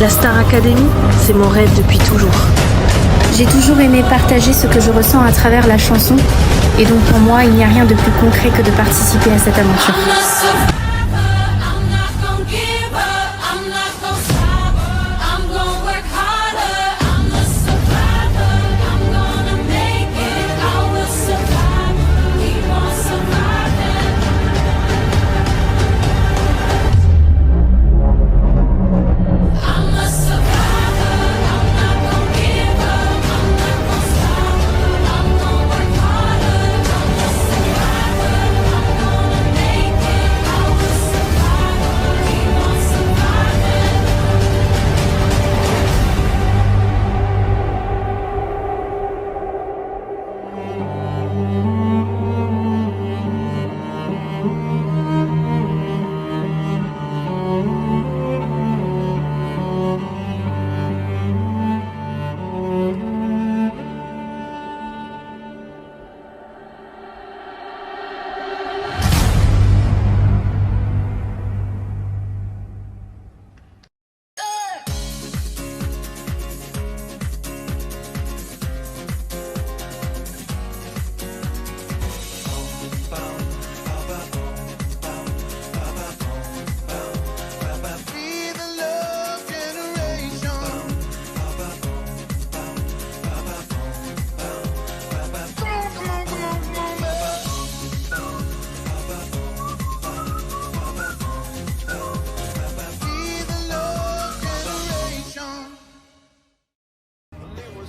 La Star Academy, c'est mon rêve depuis toujours. J'ai toujours aimé partager ce que je ressens à travers la chanson, et donc pour moi, il n'y a rien de plus concret que de participer à cette aventure.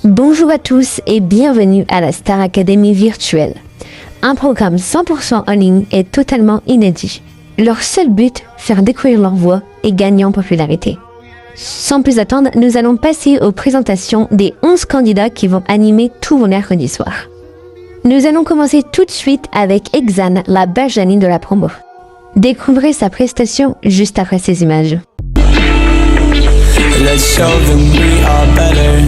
Bonjour à tous et bienvenue à la Star Academy virtuelle, un programme 100% en ligne et totalement inédit. Leur seul but, faire découvrir leur voix et gagner en popularité. Sans plus attendre, nous allons passer aux présentations des 11 candidats qui vont animer tous vos mercredis soirs. Nous allons commencer tout de suite avec Exane, la Benjamin de la promo. Découvrez sa prestation juste après ces images. Let's show them we are better.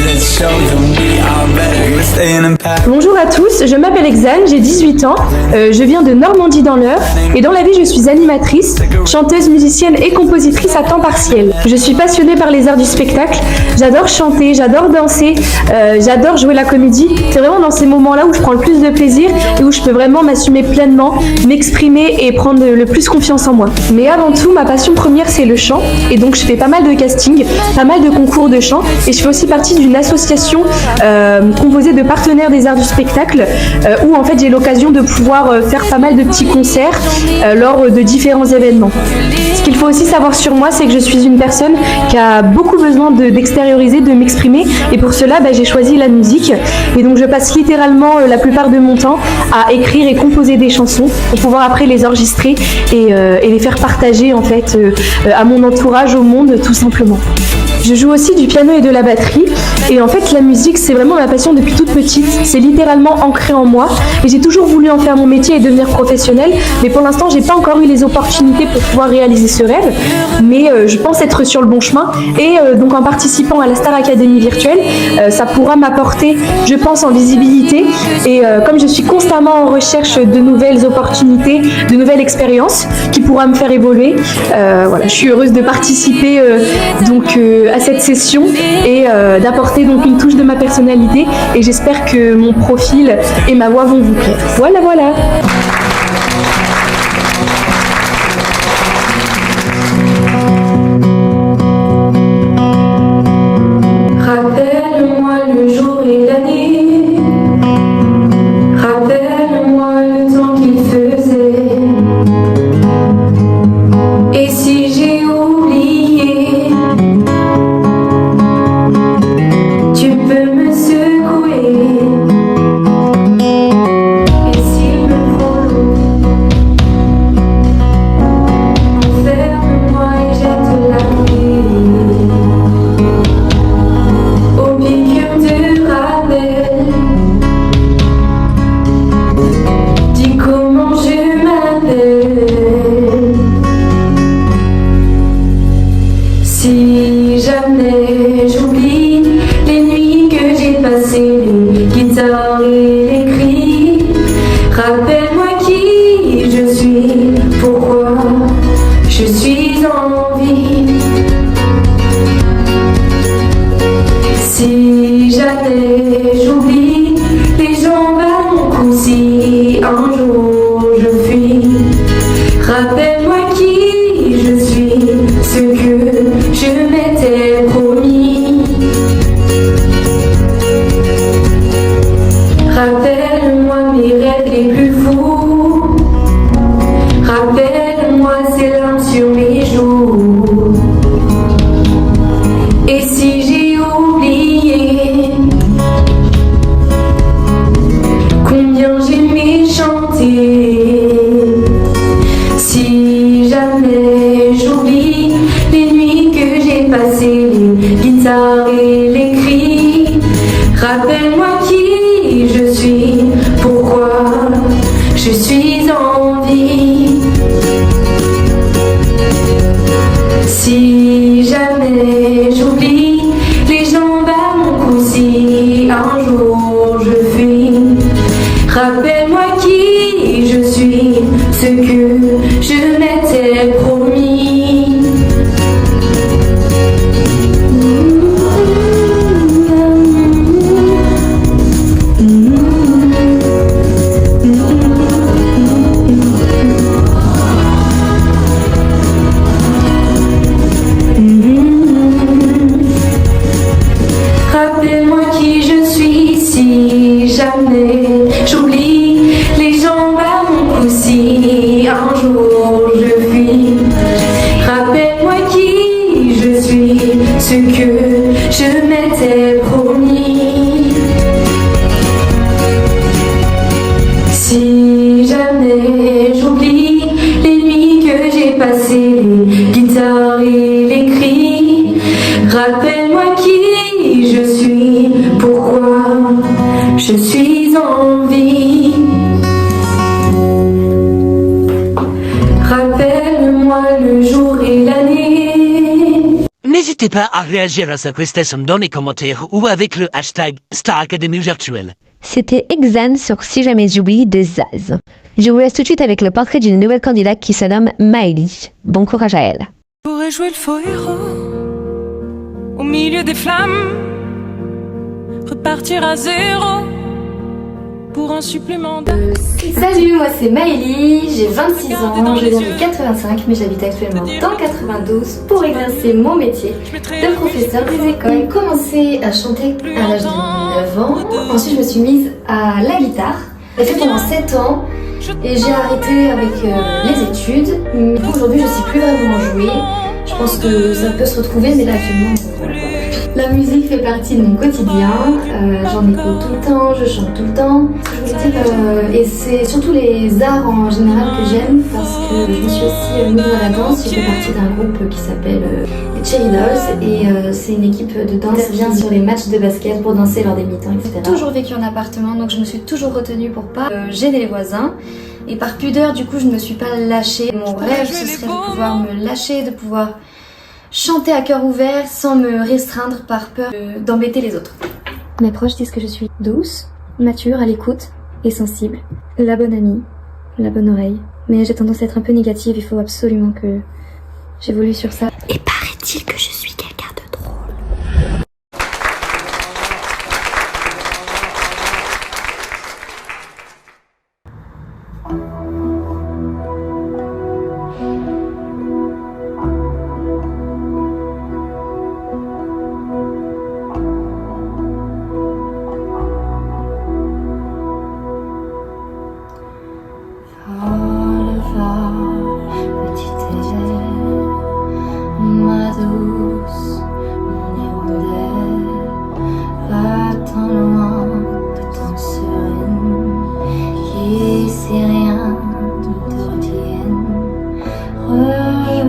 Let's show them we are better. We're staying in Paris. Bonjour à tous, je m'appelle Exane, j'ai 18 ans, je viens de Normandie dans l'Eure et dans la vie je suis animatrice, chanteuse, musicienne et compositrice à temps partiel. Je suis passionnée par les arts du spectacle, j'adore chanter, j'adore danser, j'adore jouer la comédie. C'est vraiment dans ces moments-là où je prends le plus de plaisir et où je peux vraiment m'assumer pleinement, m'exprimer et prendre le plus confiance en moi. Mais avant tout, ma passion première c'est le chant et donc je fais pas mal de castings, pas mal de concours de chant et je fais aussi partie d'une association composée de partenaires des arts du spectacle où en fait j'ai l'occasion de pouvoir faire pas mal de petits concerts lors de différents événements. Ce qu'il faut aussi savoir sur moi, c'est que je suis une personne qui a beaucoup besoin d'extérioriser, de m'exprimer et pour cela j'ai choisi la musique et donc je passe littéralement la plupart de mon temps à écrire et composer des chansons pour pouvoir après les enregistrer et les faire partager en fait à mon entourage, au monde tout simplement. Je joue aussi du piano et de la batterie et en fait la musique c'est vraiment ma passion depuis toute petite, c'est littéralement ancré en moi et j'ai toujours voulu en faire mon métier et devenir professionnelle mais pour l'instant j'ai pas encore eu les opportunités pour pouvoir réaliser ce rêve mais je pense être sur le bon chemin et donc en participant à la Star Academy virtuelle ça pourra m'apporter je pense en visibilité et comme je suis constamment en recherche de nouvelles opportunités, de nouvelles expériences qui pourra me faire évoluer, voilà, je suis heureuse de participer à cette session et d'apporter donc une touche de ma personnalité et j'espère que mon profil et ma voix vont vous plaire. Voilà. Rappelle-moi le jour et l'année, rappelle-moi le temps qu'il faisait, et si j'ai oublié, tu peux me secouer, et s'il me faut, enferme-moi et jette la nuit au piqûres de rappel. Dis comment je m'appelle. Si jamais j'oublie les nuits que j'ai passées, les guitares et les cris, rappelle-moi qui je suis, pourquoi je suis en guitare et les cris. Rappelle-moi qui je suis, pourquoi je suis en vie. Si jamais j'oublie les jambes à mon cou, si un jour je fuis, rappelle-moi qui je suis, ce que je m'étais promis. Rappelle-moi qui je suis, si jamais j'oublie les jambes à mon cou, si un jour je fuis. Rappelle-moi qui je suis, ce que je m'étais promis. Si jamais j'oublie les nuits que j'ai passées, les guitares et les cris, rappelle-moi qui je suis, pourquoi je suis en vie. Rappelle-moi le jour et l'année. N'hésitez pas à réagir à cette question dans les commentaires ou avec le hashtag Star Academy Virtuelle. C'était Exane sur Si jamais j'oublie de Zaz. Je vous laisse tout de suite avec le portrait d'une nouvelle candidate qui se nomme Maëlie. Bon courage à elle. Je pourrais jouer le faux héros au milieu des flammes, repartir à zéro pour un supplément de... Salut, moi c'est Maëlie, j'ai 26 ans, je viens de 85 mais j'habite actuellement dans 92 pour exercer mon métier de professeur des écoles. J'ai commencé à chanter à l'âge de 9 ans, ensuite je me suis mise à la guitare. J'ai fait pendant 7 ans et j'ai arrêté avec les études. Du coup aujourd'hui je ne sais plus vraiment jouer, je pense que ça peut se retrouver mais là actuellement voilà. La musique fait partie de mon quotidien, j'en écoute tout le temps, je chante tout le temps. Ce que je voulais dire, et c'est surtout les arts en général que j'aime parce que je me suis aussi mise à la danse. J'ai fait partie d'un groupe qui s'appelle les Cherry Dolls et c'est une équipe de danse qui vient sur les matchs de basket pour danser lors des mi-temps, etc. J'ai toujours vécu en appartement donc je me suis toujours retenue pour pas gêner les voisins. Et par pudeur, du coup, je ne me suis pas lâchée. Mon rêve, ce serait de pouvoir me lâcher, de pouvoir chanter à cœur ouvert sans me restreindre par peur d'embêter les autres. Mes proches disent que je suis douce, mature, à l'écoute et sensible. La bonne amie, la bonne oreille. Mais j'ai tendance à être un peu négative, il faut absolument que j'évolue sur ça. Et paraît-il que je suis quelqu'un de drôle.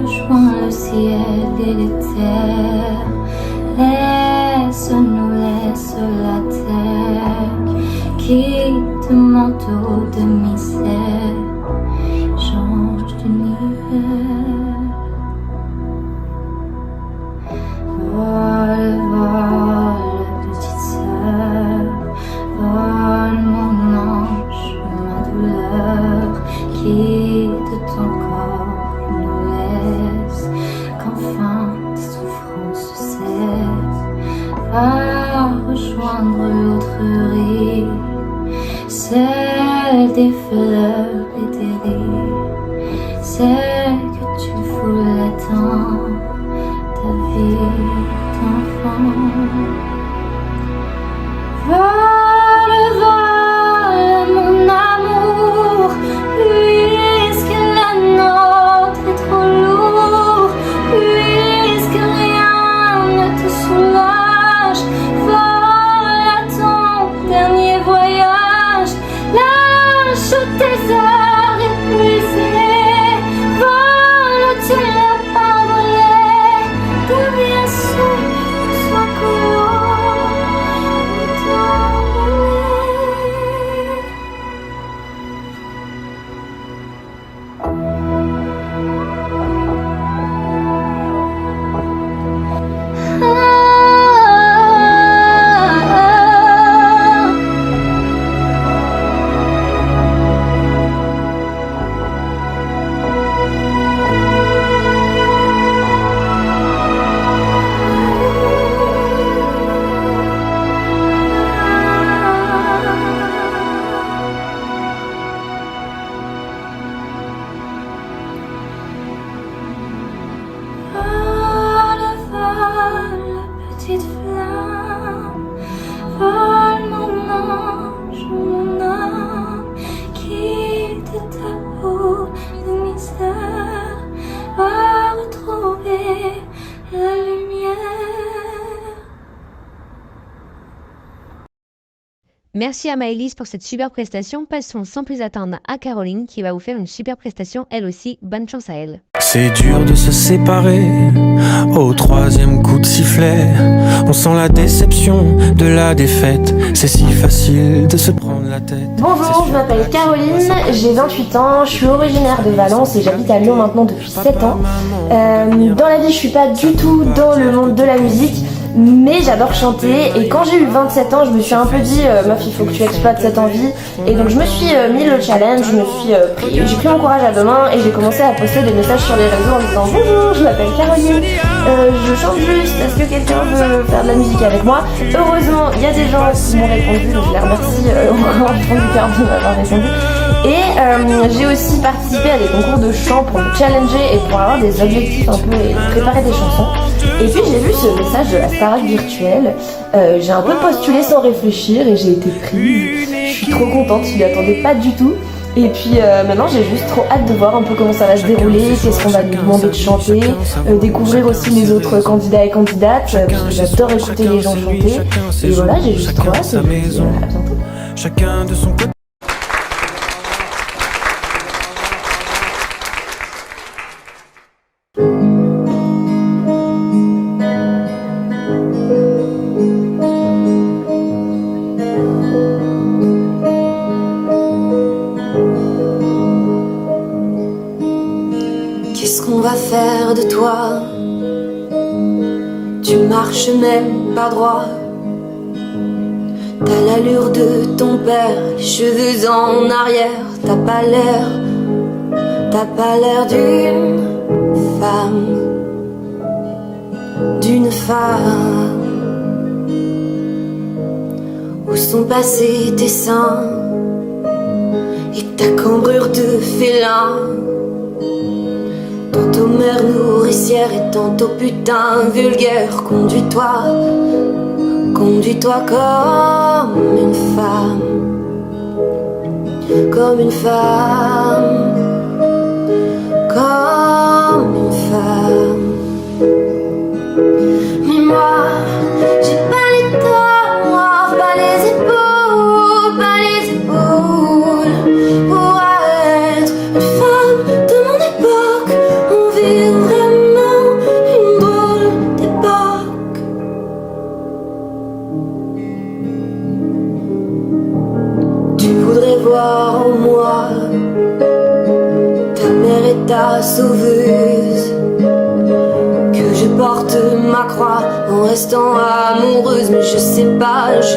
Rejoins le ciel et les terres, laisse-nous, laisse la terre, quitte manteau de misère, change d'univers. Vole, vole, petite sœur, vole mon ange, ma douleur, quitte ton corps. Qu'enfin tes souffrances cessent, va rejoindre l'autre rire, celle des fleurs et des rires, celle que tu voulais tant, ta vie d'enfant. Vole, vole, mon amour, puisque la nôtre est trop lourde, puisque rien ne te soulage, vole à ton dernier voyage, lâche tes heures épuisées, vole, tu n'as pas volé, deviens souple, sois Merci à Maëlys pour cette super prestation. Passons sans plus attendre à Caroline qui va vous faire une super prestation elle aussi. Bonne chance à elle. C'est dur de se séparer au troisième coup de sifflet. On sent la déception de la défaite. C'est si facile de se prendre la tête. Bonjour, je m'appelle Caroline, j'ai 28 ans, je suis originaire de Valence et j'habite à Lyon maintenant depuis 7 ans. Dans la vie, je suis pas du tout dans le monde de la musique, mais j'adore chanter et quand j'ai eu 27 ans, je me suis un peu dit meuf, il faut que tu exploites cette envie et donc je me suis mis le challenge, j'ai pris mon courage à deux mains et j'ai commencé à poster des messages sur les réseaux en disant bonjour, je m'appelle Caroline, je chante juste, est-ce que quelqu'un veut faire de la musique avec moi? Heureusement, il y a des gens qui m'ont répondu, donc je les remercie encore du fond du cœur de m'avoir répondu. Et j'ai aussi participé à des concours de chant pour me challenger et pour avoir des objectifs un peu et préparer des chansons. Et puis j'ai vu ce message de la Starac virtuelle, j'ai un peu postulé sans réfléchir et j'ai été prise. Je suis trop contente, je m'y attendais pas du tout. Et puis maintenant j'ai juste trop hâte de voir un peu comment ça va se dérouler, qu'est-ce qu'on va nous demander de chanter, découvrir aussi les autres candidats et candidates, parce que j'adore écouter les gens chanter. Et voilà, j'ai juste trop hâte et à bientôt. Chacun de son côté. Qu'est-ce qu'on va faire de toi? Tu marches même pas droit. T'as l'allure de ton père, les cheveux en arrière. T'as pas l'air d'une femme. Où sont passés tes seins et ta cambrure de félin? Tantôt mère nourricière et tantôt putain vulgaire. Conduis-toi comme une femme. Comme une femme. Comme une femme. Mais moi, j'ai pas les torts, pas les épaules pour être une femme de mon époque. On vit vraiment une drôle d'époque. Tu voudrais voir en moi ta mère et ta sauveuse, que je porte ma croix en restant amoureuse. Mais je sais pas être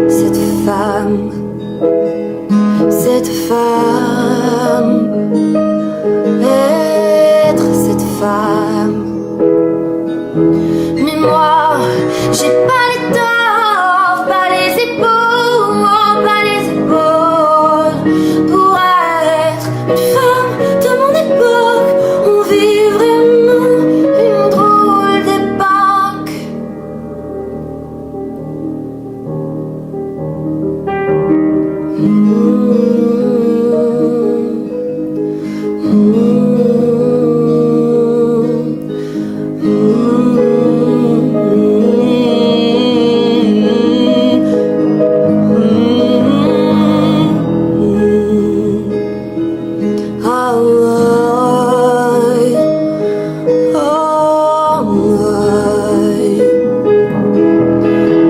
cette femme. Être cette femme. Mais moi, j'ai pas les torts, pas les épaules pour être une femme de mon époque. On vit vraiment une drôle d'époque.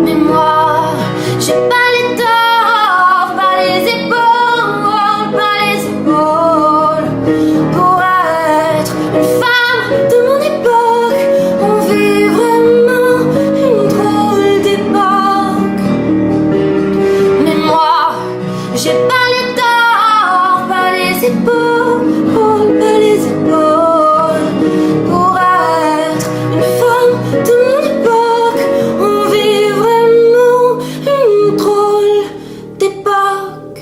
Mais moi, j'ai pas les torts, pas les épaules pour être une femme de mon époque. On vit vraiment une drôle d'époque. Mais moi, j'ai pas les torts, pas les épaules pour être une femme de mon époque. On vit vraiment une drôle d'époque.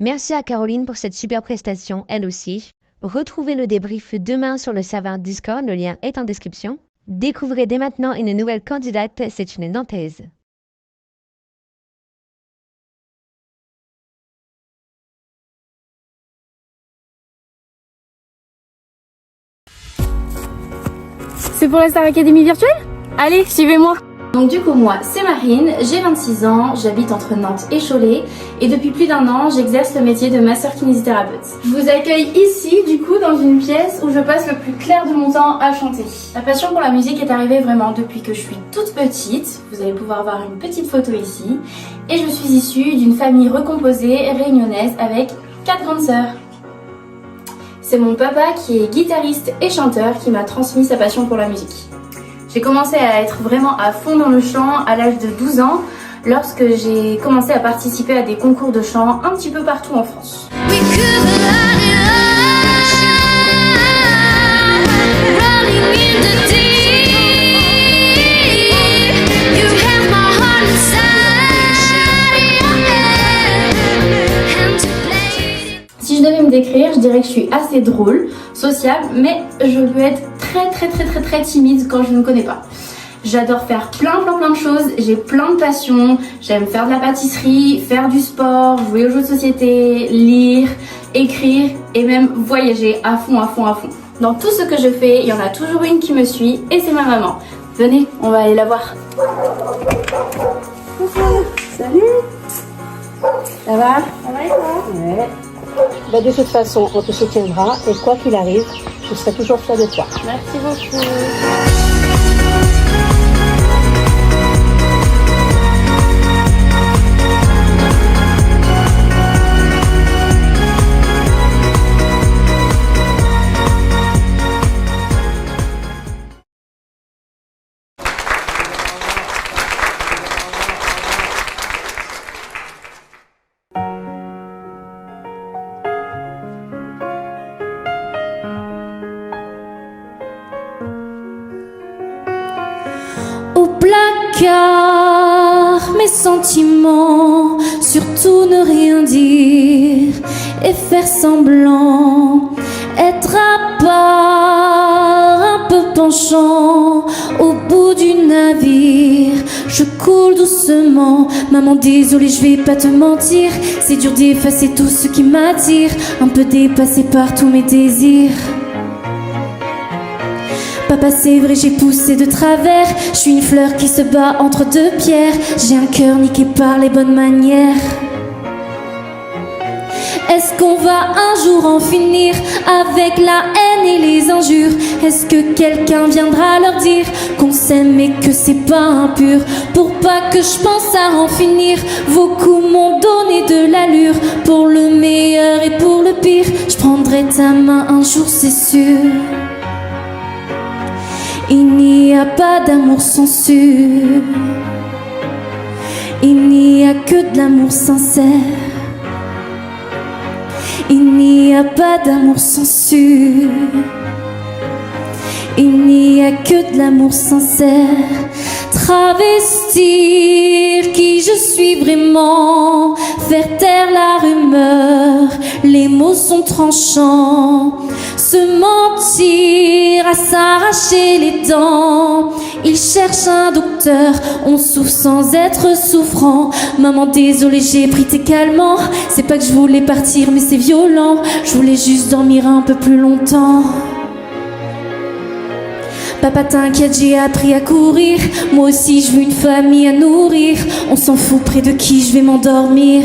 Merci à Caroline pour cette super prestation, elle aussi. Retrouvez le débrief demain sur le serveur Discord, le lien est en description. Découvrez dès maintenant une nouvelle candidate, c'est une Nantaise. C'est pour la Star Academy virtuelle? Allez, suivez-moi. Donc du coup moi c'est Marine, j'ai 26 ans, j'habite entre Nantes et Cholet et depuis plus d'1 an j'exerce le métier de masseur kinésithérapeute. Je vous accueille ici du coup dans une pièce où je passe le plus clair de mon temps à chanter. La passion pour la musique est arrivée vraiment depuis que je suis toute petite, vous allez pouvoir voir une petite photo ici, et je suis issue d'une famille recomposée réunionnaise avec 4 grandes sœurs. C'est mon papa qui est guitariste et chanteur qui m'a transmis sa passion pour la musique. J'ai commencé à être vraiment à fond dans le chant à l'âge de 12 ans lorsque j'ai commencé à participer à des concours de chant un petit peu partout en France. Si je devais me décrire, je dirais que je suis assez drôle, sociable, mais je peux être très timide quand je ne connais pas. J'adore faire plein de choses, j'ai plein de passions, j'aime faire de la pâtisserie, faire du sport, jouer aux jeux de société, lire, écrire et même voyager à fond. Dans tout ce que je fais, il y en a toujours une qui me suit et c'est ma maman. Venez, on va aller la voir. Coucou, salut. Ça va? Ça va et toi? Ouais. Bah, de toute façon, on te soutiendra et quoi qu'il arrive, je serai toujours fière de toi. Merci beaucoup. Au placard, mes sentiments, surtout ne rien dire et faire semblant, être à part, un peu penchant, au bout du navire, je coule doucement. Maman désolée, je vais pas te mentir, c'est dur d'effacer tout ce qui m'attire, un peu dépassé par tous mes désirs. Papa, c'est vrai, j'ai poussé de travers. Je suis une fleur qui se bat entre deux pierres. J'ai un cœur niqué par les bonnes manières. Est-ce qu'on va un jour en finir avec la haine et les injures? Est-ce que quelqu'un viendra leur dire qu'on s'aime mais que c'est pas impur? Pour pas que je pense à en finir, vos coups m'ont donné de l'allure. Pour le meilleur et pour le pire, je prendrai ta main un jour, c'est sûr. Il n'y a pas d'amour sans sûr. Il n'y a que de l'amour sincère. Il n'y a pas d'amour sans sûr. Il n'y a que de l'amour sincère. Travestir qui je suis vraiment, faire taire la rumeur, les mots sont tranchants. Se mentir, à s'arracher les dents. Il cherche un docteur, on souffre sans être souffrant. Maman désolée, j'ai pris tes calmants. C'est pas que je voulais partir mais c'est violent. Je voulais juste dormir un peu plus longtemps. Papa t'inquiète, j'ai appris à courir. Moi aussi je veux une famille à nourrir. On s'en fout près de qui je vais m'endormir.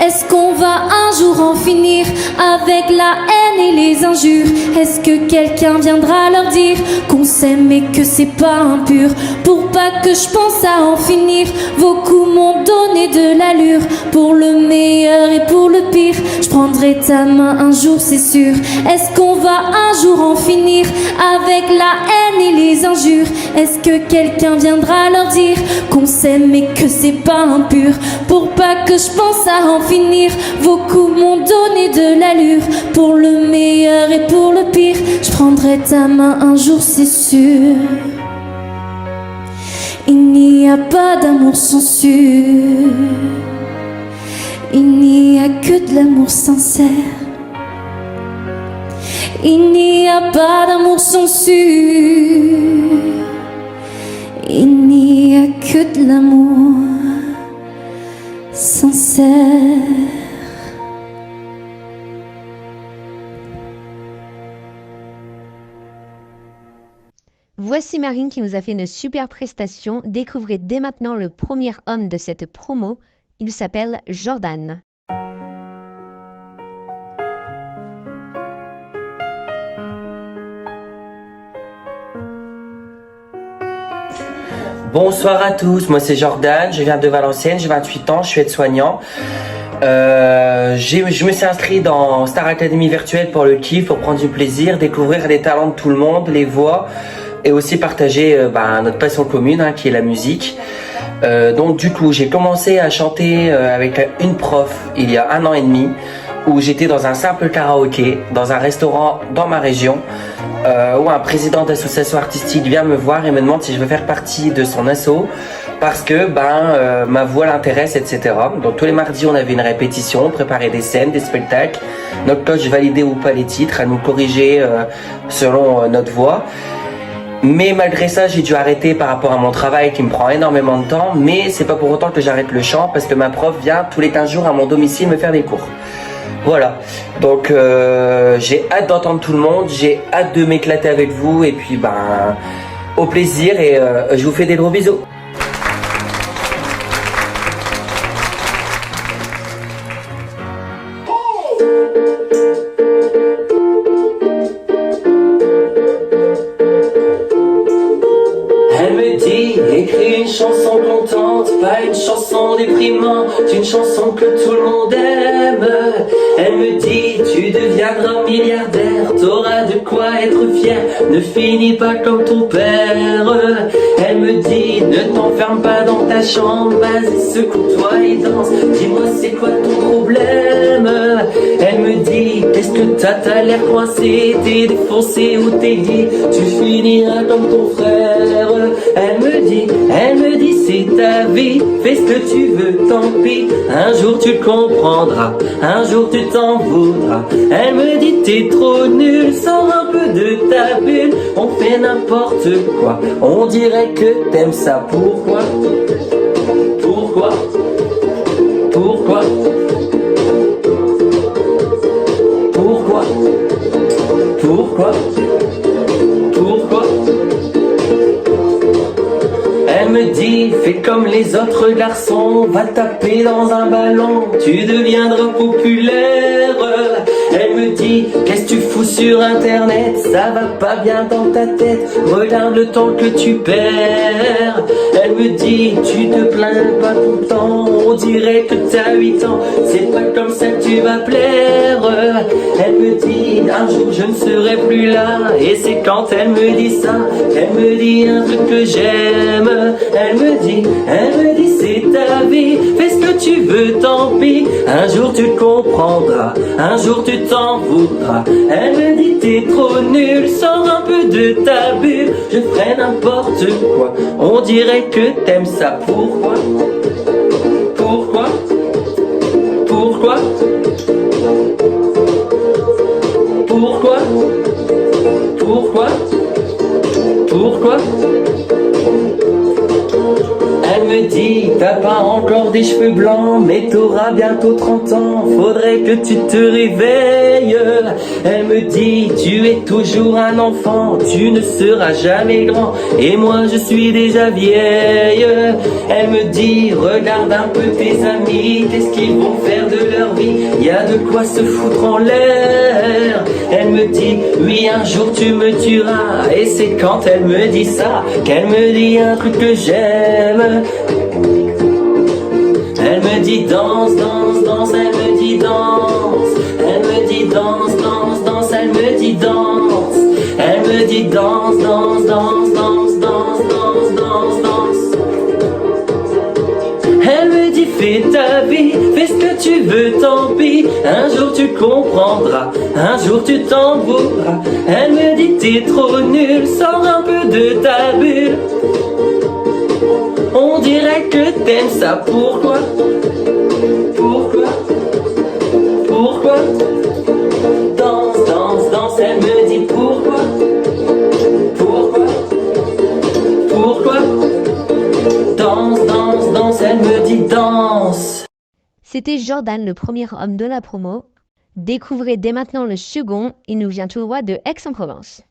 Est-ce qu'on va un jour en finir avec la haine et les injures? Est-ce que quelqu'un viendra leur dire qu'on s'aime mais que c'est pas impur? Pour pas que je pense à en finir, vos coups m'ont donné de l'allure. Pour le meilleur et pour le pire, je prendrai ta main un jour, c'est sûr. Est-ce qu'on va un jour en finir avec la haine et les injures? Est-ce que quelqu'un viendra leur dire qu'on s'aime mais que c'est pas impur? Pour pas que je pense à en finir, vos coups m'ont donné de l'allure. Pour le meilleur et pour le pire, je prendrai ta main un jour, c'est sûr. Il n'y a pas d'amour sans sûr. Il n'y a que de l'amour sincère. Il n'y a pas d'amour sans sûr. Il n'y a que de l'amour sincère. Voici Marine qui nous a fait une super prestation. Découvrez dès maintenant le premier homme de cette promo. Il s'appelle Jordan. Bonsoir à tous, moi c'est Jordan, je viens de Valenciennes, j'ai 28 ans, je suis aide-soignant. Je me suis inscrit dans Star Academy virtuelle pour le kiff, pour prendre du plaisir, découvrir les talents de tout le monde, les voix et aussi partager notre passion commune qui est la musique. Donc du coup j'ai commencé à chanter avec une prof il y a 1 an et demi où j'étais dans un simple karaoké, dans un restaurant dans ma région où un président d'association artistique vient me voir et me demande si je veux faire partie de son asso parce que ma voix l'intéresse, etc. Donc tous les mardis on avait une répétition, on préparait des scènes, des spectacles. Notre coach validait ou pas les titres, à nous corriger selon notre voix. Mais malgré ça, j'ai dû arrêter par rapport à mon travail qui me prend énormément de temps. Mais c'est pas pour autant que j'arrête le chant parce que ma prof vient tous les 15 jours à mon domicile me faire des cours. Voilà, donc j'ai hâte d'entendre tout le monde, j'ai hâte de m'éclater avec vous et puis au plaisir et je vous fais des gros bisous. Elle me dit, écris une chanson contente, pas une chanson déprimante, une chanson que tout le monde aime. Elle me dit, tu deviendras milliardaire, t'auras de quoi être fier, ne finis pas comme ton père. Elle me dit, ne t'enferme pas dans ta chambre, vas-y secoue-toi et danse, dis-moi c'est quoi ton problème. Elle me dit, qu'est-ce que t'as l'air coincé, t'es défoncé ou t'es dit, tu finiras comme ton frère. Elle me dit, c'est ta vie, fais ce que tu veux, tant pis, un jour tu comprendras, un jour tu t'en voudras. Elle me dit, t'es trop nul, sors un peu de ta bulle, on fait n'importe quoi, on dirait que t'aimes ça, pourquoi? Pourquoi? Pourquoi? Pourquoi? Pourquoi? Pourquoi? Elle me dit, fais comme les autres garçons, va taper dans un ballon, tu deviendras populaire. Elle me dit, qu'est-ce que tu fous sur internet, ça va pas bien dans ta tête, regarde le temps que tu perds. Elle me dit, tu te plains pas tout le temps, on dirait que t'as 8 ans, c'est pas comme ça que tu vas plaire. Elle me dit, un jour je ne serai plus là, et c'est quand elle me dit ça, qu'elle me dit un truc que j'aime. Elle me dit, c'est ta vie, fais ce que tu veux, tant pis, un jour tu comprendras, un jour tu t'en voudras. Elle me dit, t'es trop nul, sors un peu de ta bulle, je ferai n'importe quoi, on dirait que t'aimes ça, pourquoi? Pourquoi? Pourquoi? Pourquoi? Pourquoi? Pourquoi? Elle me dit, t'as pas encore des cheveux blancs, mais t'auras bientôt 30 ans, faudrait que tu te réveilles. Elle me dit, tu es toujours un enfant, tu ne seras jamais grand, et moi je suis déjà vieille. Elle me dit, regarde un peu tes amis, qu'est-ce qu'ils vont faire de leur vie, y a de quoi se foutre en l'air. Elle me dit, oui un jour tu me tueras, et c'est quand elle me dit ça, qu'elle me dit un truc que j'aime. Elle me dit danse, danse, danse, elle me dit danse. Elle me dit danse, danse, danse, elle me dit danse. Elle me dit danse, danse, danse, danse, danse, danse, danse, danse. Elle me dit fais ta vie, fais ce que tu veux, tant pis, un jour tu comprendras, un jour tu t'en voudras. Elle me dit t'es trop nul, sors un peu de ta bulle, on dirait que t'aimes ça, pourquoi? Pourquoi? Pourquoi? Danse, danse, danse, elle me C'était Jordan, le premier homme de la promo. Découvrez dès maintenant le second, il nous vient tout droit de Aix-en-Provence.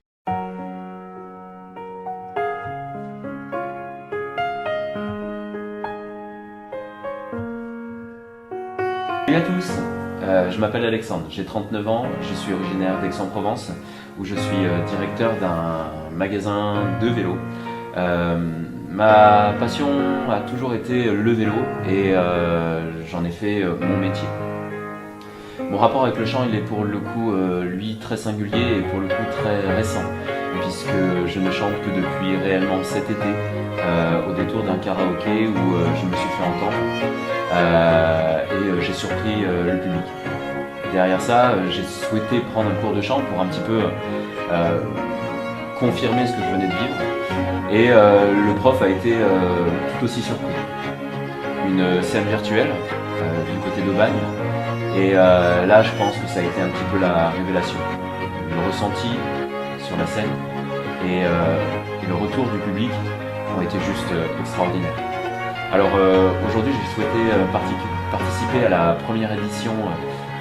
Salut à tous, je m'appelle Alexandre, j'ai 39 ans, je suis originaire d'Aix-en-Provence où je suis directeur d'un magasin de vélos. Ma passion a toujours été le vélo et j'en ai fait mon métier. Mon rapport avec le chant, il est pour le coup, lui, très singulier et pour le coup très récent, puisque je ne chante que depuis réellement cet été, au détour d'un karaoké où je me suis fait entendre et j'ai surpris le public. Derrière ça, j'ai souhaité prendre un cours de chant pour un petit peu confirmer ce que je venais de vivre. Et le prof a été tout aussi surpris. Une scène virtuelle du côté d'Aubagne. Et là, je pense que ça a été un petit peu la révélation. Le ressenti sur la scène et le retour du public ont été juste extraordinaires. Alors aujourd'hui, j'ai souhaité participer à la première édition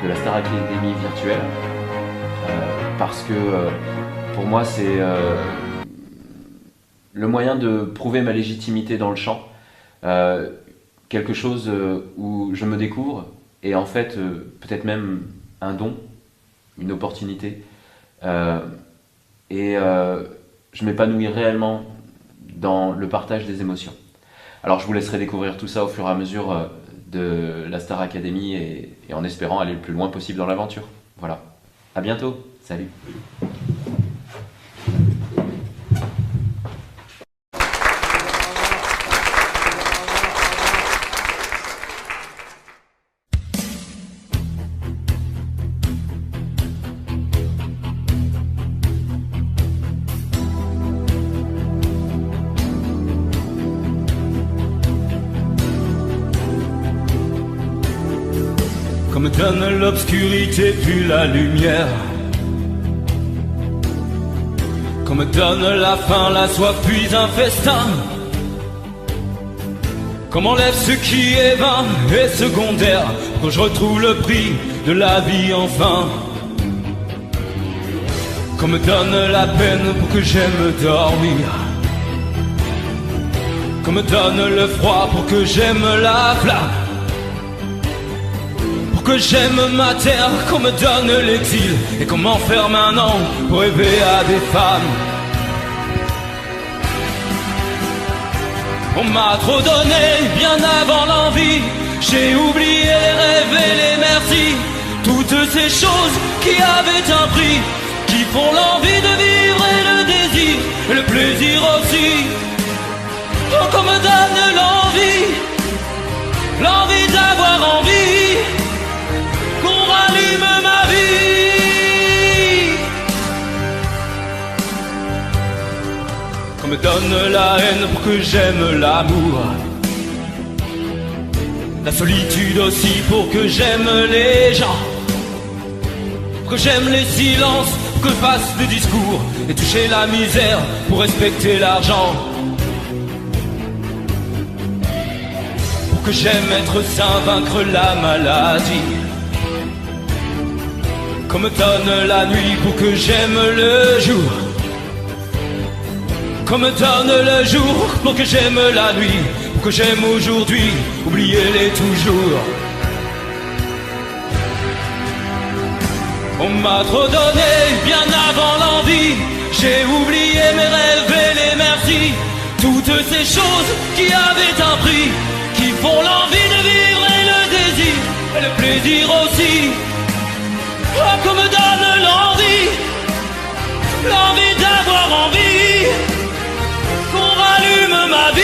de la Star Academy virtuelle parce que pour moi, c'est le moyen de prouver ma légitimité dans le chant, quelque chose où je me découvre et en fait peut-être même un don, une opportunité et je m'épanouis réellement dans le partage des émotions. Alors je vous laisserai découvrir tout ça au fur et à mesure de la Star Academy et en espérant aller le plus loin possible dans l'aventure. Voilà, à bientôt, salut. Comme donne l'obscurité puis la lumière, comme donne la faim, la soif puis un festin, comme enlève ce qui est vain et secondaire, quand je retrouve le prix de la vie enfin, comme donne la peine pour que j'aime dormir, comme donne le froid pour que j'aime la flamme, que j'aime ma terre, qu'on me donne l'exil et qu'on m'enferme un an pour rêver à des femmes. On m'a trop donné bien avant l'envie, j'ai oublié les rêves et les merci, toutes ces choses qui avaient un prix, qui font l'envie de vivre et le désir et le plaisir aussi. Oh, qu'on me donne l'envie d'avoir envie, qu'on rallume ma vie, qu'on me donne la haine pour que j'aime l'amour, la solitude aussi pour que j'aime les gens, pour que j'aime les silences, pour que je fasse des discours et toucher la misère pour respecter l'argent, pour que j'aime être sain, vaincre la maladie, qu'on me donne la nuit pour que j'aime le jour, qu'on me donne le jour pour que j'aime la nuit, pour que j'aime aujourd'hui, oubliez-les toujours. On m'a trop donné bien avant l'envie, j'ai oublié mes rêves et les merci, toutes ces choses qui avaient un prix, qui font l'envie de vivre et le désir et le plaisir aussi. Oh, qu'on me donne l'envie d'avoir envie, qu'on rallume ma vie.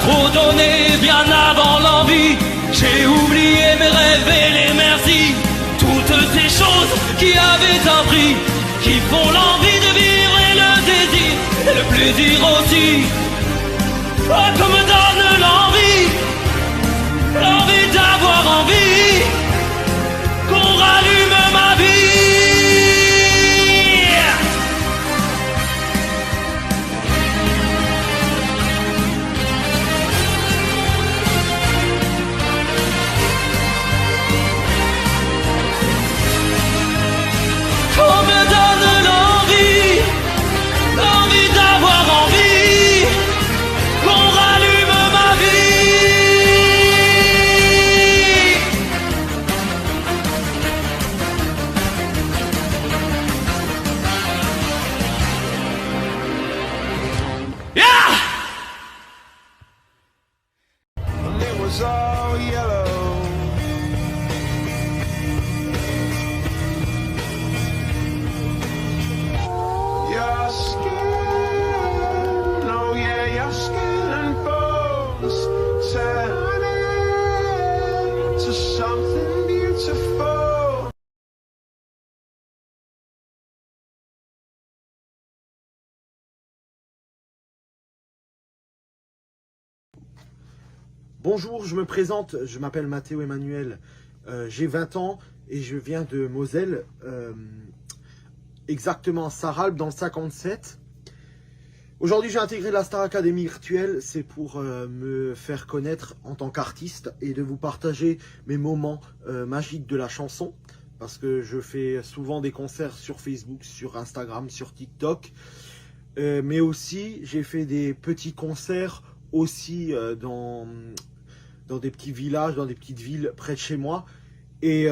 trop donné bien avant l'envie. J'ai oublié mes rêves et les merci. Toutes ces choses qui avaient un prix, qui font l'envie de vivre et le désir, et le plaisir aussi. Oh, comme me donne l'envie, l'envie d'avoir envie, qu'on rallume ma vie. Qu'on me donne l'envie, l'envie d'avoir envie, qu'on rallume ma vie. Yeah! It was all yellow. Your skin, oh yeah, your skin and bones turning to something beautiful. Bonjour, je me présente, je m'appelle Mathéo Emmanuel, j'ai 20 ans et je viens de Moselle, exactement à Sarralbe dans le 57. Aujourd'hui j'ai intégré la Star Academy virtuelle, c'est pour me faire connaître en tant qu'artiste et de vous partager mes moments magiques de la chanson. Parce que je fais souvent des concerts sur Facebook, sur Instagram, sur TikTok. Mais aussi j'ai fait des petits concerts aussi dans des petits villages, dans des petites villes près de chez moi. Et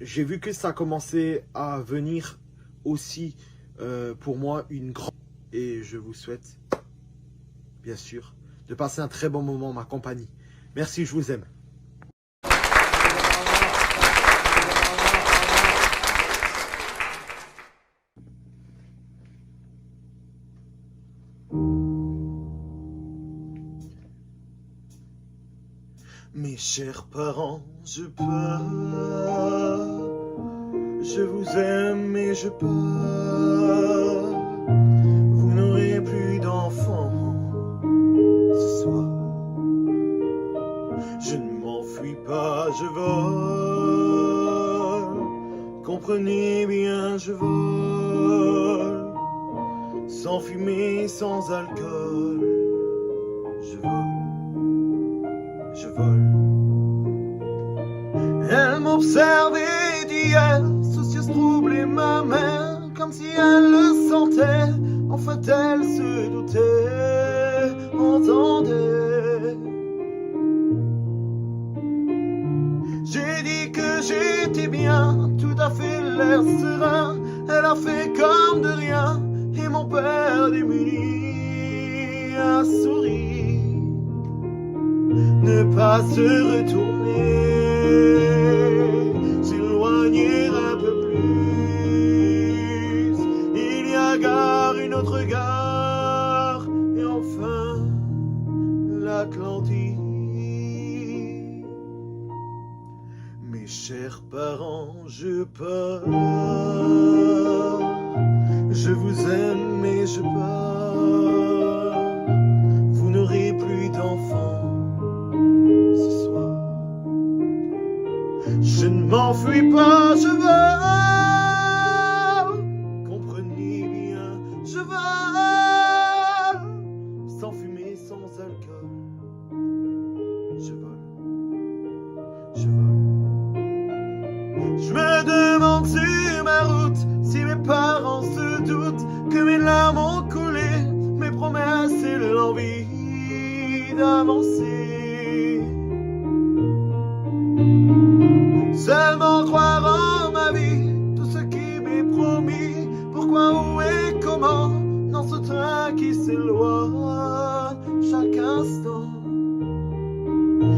j'ai vu que ça commençait à venir aussi pour moi une grande... Et je vous souhaite, bien sûr, de passer un très bon moment en ma compagnie. Merci, je vous aime. Mes chers parents, je pars, je vous aime et je pars. Vous n'aurez plus d'enfants ce soir. Je ne m'enfuis pas, je vole. Comprenez bien, je vole. Sans fumée, sans alcool. Je vole. Je vole. Elle m'observait d'hier, soucieuse, troublée, ma mère, comme si elle le sentait. En fait, elle se doutait, entendait. J'ai dit que j'étais bien, tout à fait l'air serein. Elle a fait comme de rien, et mon père démuni a souri. Ne pas se retourner, s'éloigner un peu plus. Il y a gare, une autre gare, et enfin l'Atlantique. Mes chers parents, je pars. Je vous aime et je pars. Vous n'aurez plus d'enfants. Je ne m'enfuis pas, je vole. Comprenez bien, je vole. Sans fumée, sans alcool. Je vole. Je vole. Je me demande sur ma route si mes parents se doutent que mes larmes ont coulé, mes promesses et l'envie d'avancer. Seulement croire en ma vie, tout ce qui m'est promis. Pourquoi, où et comment, dans ce train qui s'éloigne chaque instant.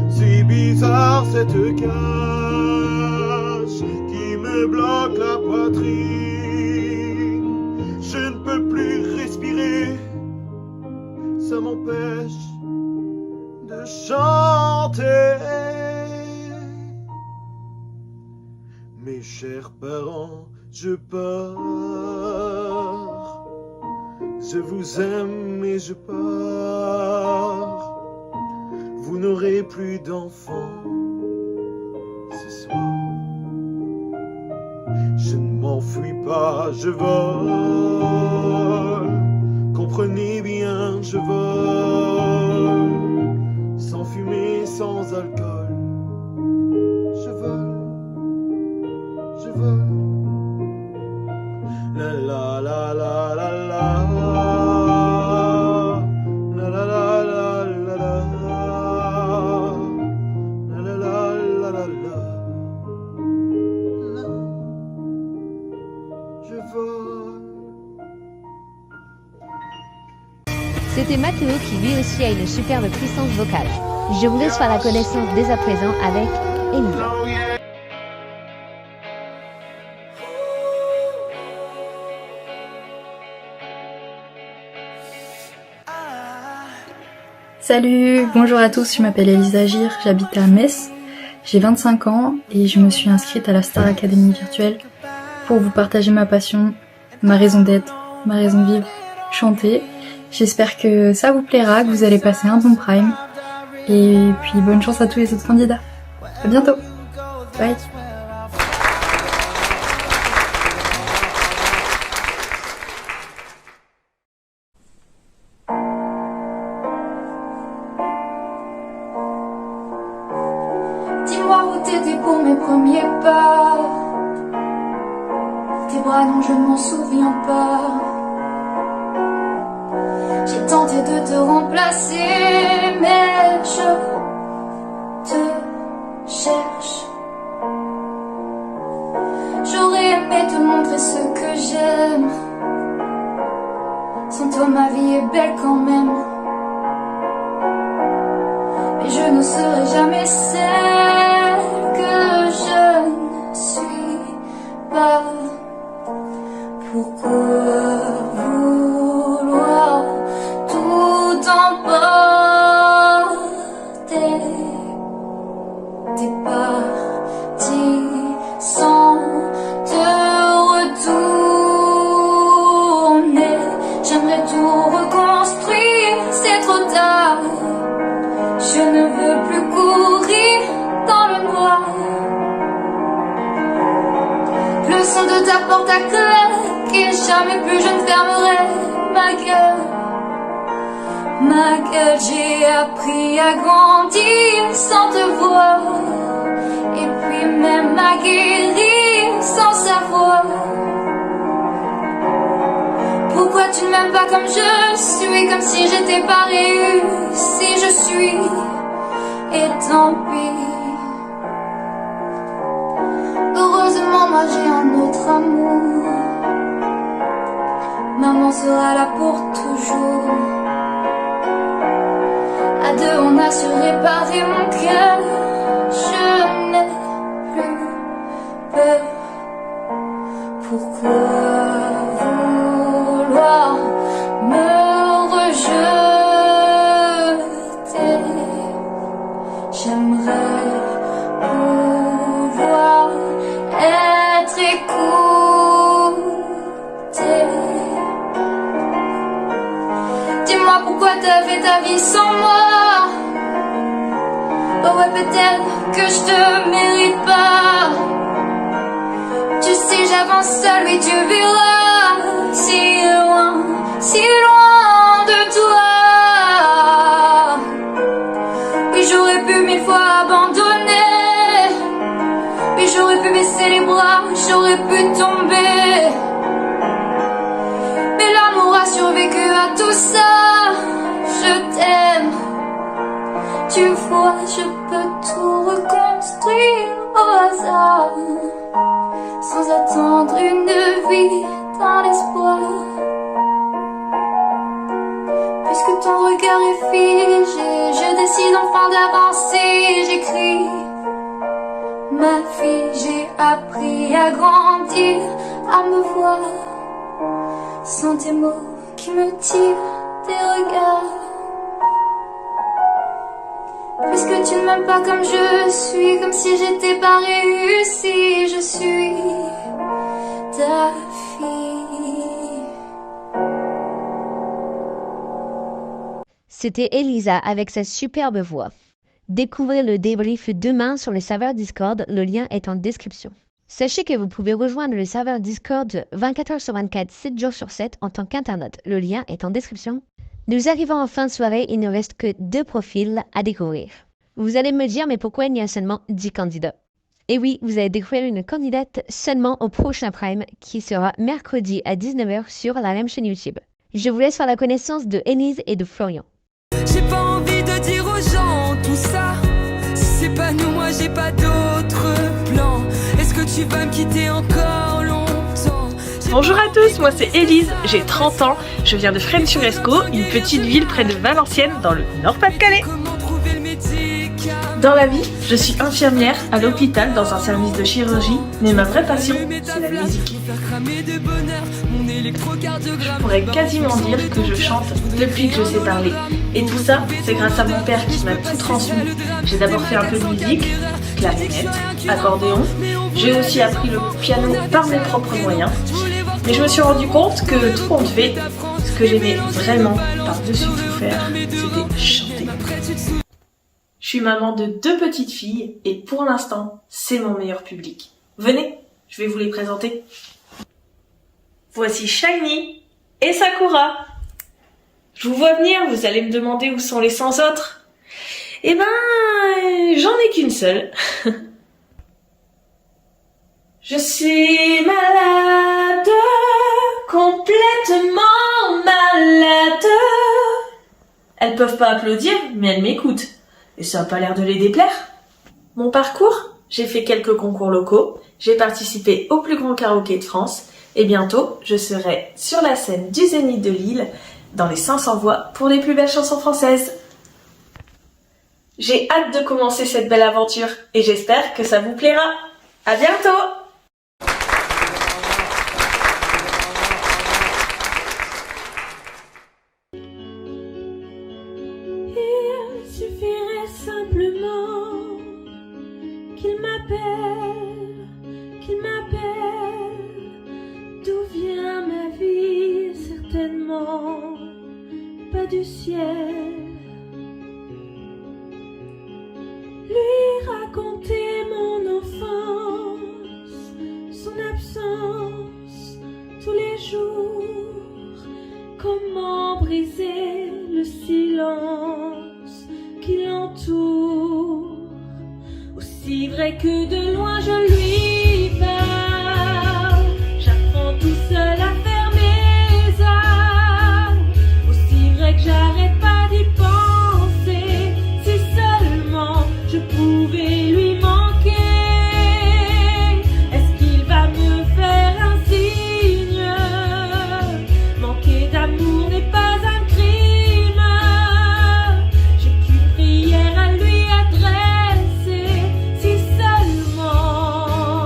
Si bizarre cette cage qui me bloque la poitrine. Je ne peux plus respirer, ça m'empêche de de chanter. Mes chers parents, je pars. Je vous aime et je pars. Vous n'aurez plus d'enfants ce soir. Je ne m'enfuis pas, je vole. Comprenez bien, je vole. Sans fumée, sans alcool. Je vole. Je vole. La la la la la la. La la la la la la. La la la la la la. Je vole. C'était Mathéo qui lui aussi a une superbe puissance vocale. Je vous laisse faire la connaissance dès à présent avec Elisa. Salut, bonjour à tous, je m'appelle Elisa Gir, j'habite à Metz, j'ai 25 ans et je me suis inscrite à la Star Academy virtuelle pour vous partager ma passion, ma raison d'être, ma raison de vivre, chanter. J'espère que ça vous plaira, que vous allez passer un bon prime et puis bonne chance à tous les autres candidats. À bientôt, bye. Dis-moi où t'étais pour mes premiers pas. Tes bras non, je ne m'en souviens pas. J'ai tenté de te remplacer, mais je te cherche. J'aurais aimé te montrer ce que j'aime. Sans toi ma vie est belle quand même. Mais je ne serai jamais celle que je ne suis pas. Pourquoi vouloir tout emporter? T'es parti sans te retourner. J'aimerais tout reconstruire, c'est trop tard. Je ne veux plus courir dans le noir. Le son de ta porte a claqué, jamais plus je ne fermerai ma gueule. Ma gueule, j'ai appris à grandir sans te voir. Et puis même à guérir sans savoir. Pourquoi tu ne m'aimes pas comme je suis, comme si j'étais pas réussi, je suis, et tant pis. Heureusement moi j'ai un autre amour. Maman sera là pour toujours. À deux on a su réparer mon cœur. Je n'ai plus peur. Pourquoi vouloir me rejeter? J'aimerais pouvoir être écoutée. Dis-moi pourquoi t'as fait ta vie sans moi. Oh ouais, peut-être que je te mérite pas. Tu sais j'avance seule, mais tu verras. Si loin de toi. Oui, j'aurais pu 1000 fois abandonner. Oui, j'aurais pu baisser les bras, j'aurais pu tomber. Mais l'amour a survécu à tout ça. Je t'aime. Tu vois, je peux tout reconstruire au hasard. Sans attendre une vie dans l'espoir. Puisque ton regard est figé, je décide enfin d'avancer. J'écris ma fille, j'ai appris à grandir, à me voir sans tes mots qui me tirent des regards. Puisque tu ne m'aimes pas comme je suis, comme si j'étais pas réussie, je suis ta fille. C'était Elisa avec sa superbe voix. Découvrez le débrief demain sur le serveur Discord, le lien est en description. Sachez que vous pouvez rejoindre le serveur Discord 24h sur 24, 7 jours sur 7 en tant qu'internaute. Le lien est en description. Nous arrivons en fin de soirée, il ne reste que 2 profils à découvrir. Vous allez me dire, mais pourquoi il y a seulement 10 candidats? Et oui, vous allez découvrir une candidate seulement au prochain Prime, qui sera mercredi à 19h sur la même chaîne YouTube. Je vous laisse faire la connaissance de Élise et de Florian. J'ai pas envie de dire aux gens tout ça. Si c'est pas nous, moi j'ai pas d'autre plan. Est-ce que tu vas me quitter encore longtemps? Bonjour à tous, moi c'est Élise, j'ai 30 ans, je viens de Fresnes-sur-Escaut, une petite ville près de Valenciennes dans le Nord-Pas-de-Calais. Dans la vie, je suis infirmière à l'hôpital dans un service de chirurgie, mais ma vraie passion, c'est la musique. Je pourrais quasiment dire que je chante depuis que je sais parler. Et tout ça, c'est grâce à mon père qui m'a tout transmis. J'ai d'abord fait un peu de musique, clarinette, accordéon. J'ai aussi appris le piano par mes propres moyens. Mais je me suis rendu compte que tout compte fait, ce que j'aimais vraiment par-dessus tout faire, c'était chanter. Je suis maman de 2 petites filles et pour l'instant, c'est mon meilleur public. Venez, je vais vous les présenter. Voici Shiny et Sakura. Je vous vois venir, vous allez me demander où sont les 100 autres. Eh ben, j'en ai qu'une seule. Je suis malade, complètement malade. Elles peuvent pas applaudir, mais elles m'écoutent. Et ça a pas l'air de les déplaire. Mon parcours, j'ai fait quelques concours locaux, j'ai participé au plus grand karaoké de France, et bientôt, je serai sur la scène du Zénith de Lille, dans les 500 voix pour les plus belles chansons françaises. J'ai hâte de commencer cette belle aventure, et j'espère que ça vous plaira. À bientôt! Il suffirait simplement qu'il m'appelle, d'où vient ma vie, certainement pas du ciel. Lui raconter mon enfance, son absence tous les jours, comment briser le silence qui l'entoure. Aussi vrai que de loin je lui parle, j'apprends tout seul à faire mes armes. Aussi vrai que j'arrête pas d'y penser, si seulement je pouvais lui manquer. Est-ce qu'il va me faire un signe? Manquer d'amour n'est pas un crime. J'ai qu'une prière à lui adresser, si seulement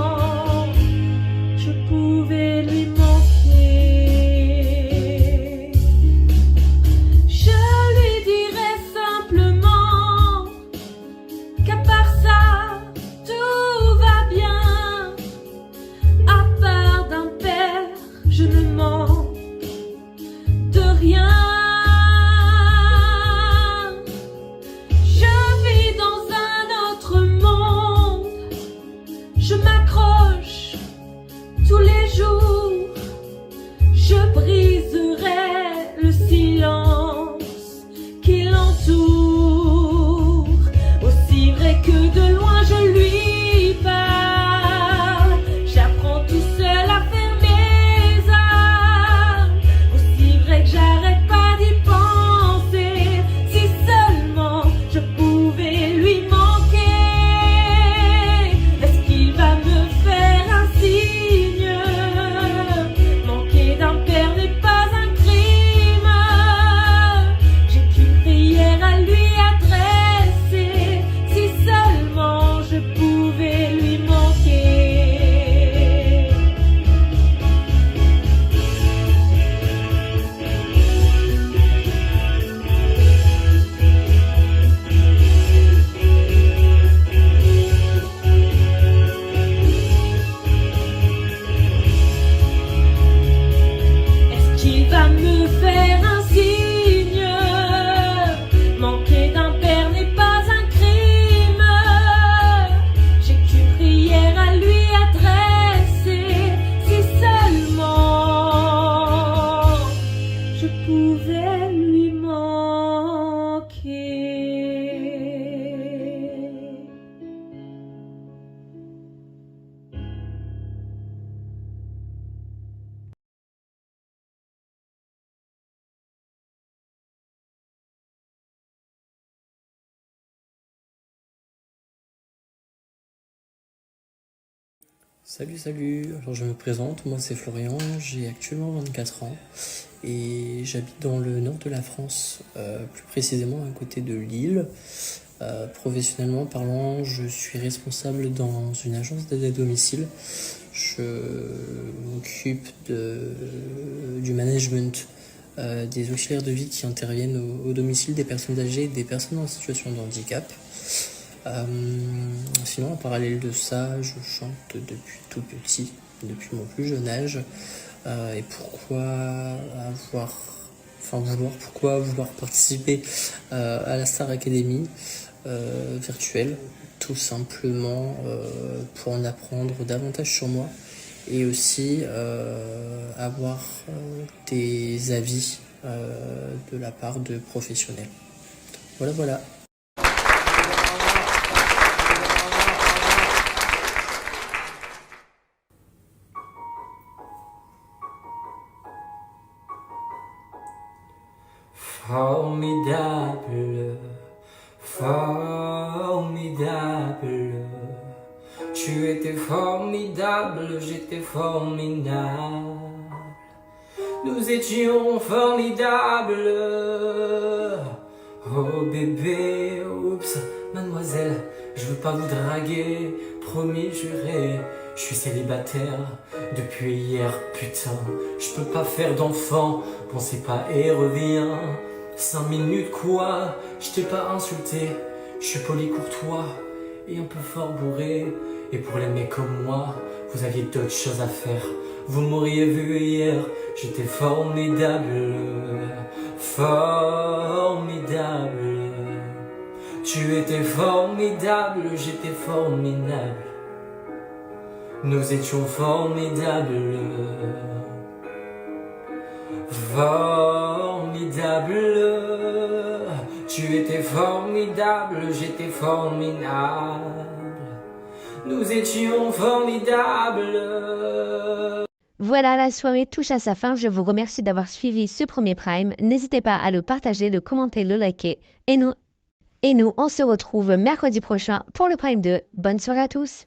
Salut, alors je me présente, moi c'est Florian, j'ai actuellement 24 ans et j'habite dans le nord de la France, plus précisément à côté de Lille. Professionnellement parlant, je suis responsable dans une agence d'aide à domicile. Je m'occupe du management des auxiliaires de vie qui interviennent au domicile des personnes âgées et des personnes en situation de handicap. Sinon, en parallèle de ça, je chante depuis tout petit, depuis mon plus jeune âge. Et pourquoi vouloir participer à la Star Academy virtuelle? Tout simplement pour en apprendre davantage sur moi et aussi avoir des avis de la part de professionnels. Voilà. Formidable, tu étais formidable, j'étais formidable, nous étions formidables. Oh bébé, oups, mademoiselle, je veux pas vous draguer, promis, juré, je suis célibataire depuis hier, putain, je peux pas faire d'enfant, pensez pas et reviens. 5 minutes quoi, je t'ai pas insulté, je suis poli courtois et un peu fort bourré. Et pour les mecs comme moi, vous aviez d'autres choses à faire. Vous m'auriez vu hier, j'étais formidable, formidable. Tu étais formidable, j'étais formidable. Nous étions formidables. Formidable, tu étais formidable, j'étais formidable, nous étions formidables. Voilà, la soirée touche à sa fin. Je vous remercie d'avoir suivi ce premier Prime. N'hésitez pas à le partager, le commenter, le liker. Et nous, on se retrouve mercredi prochain pour le Prime 2. Bonne soirée à tous.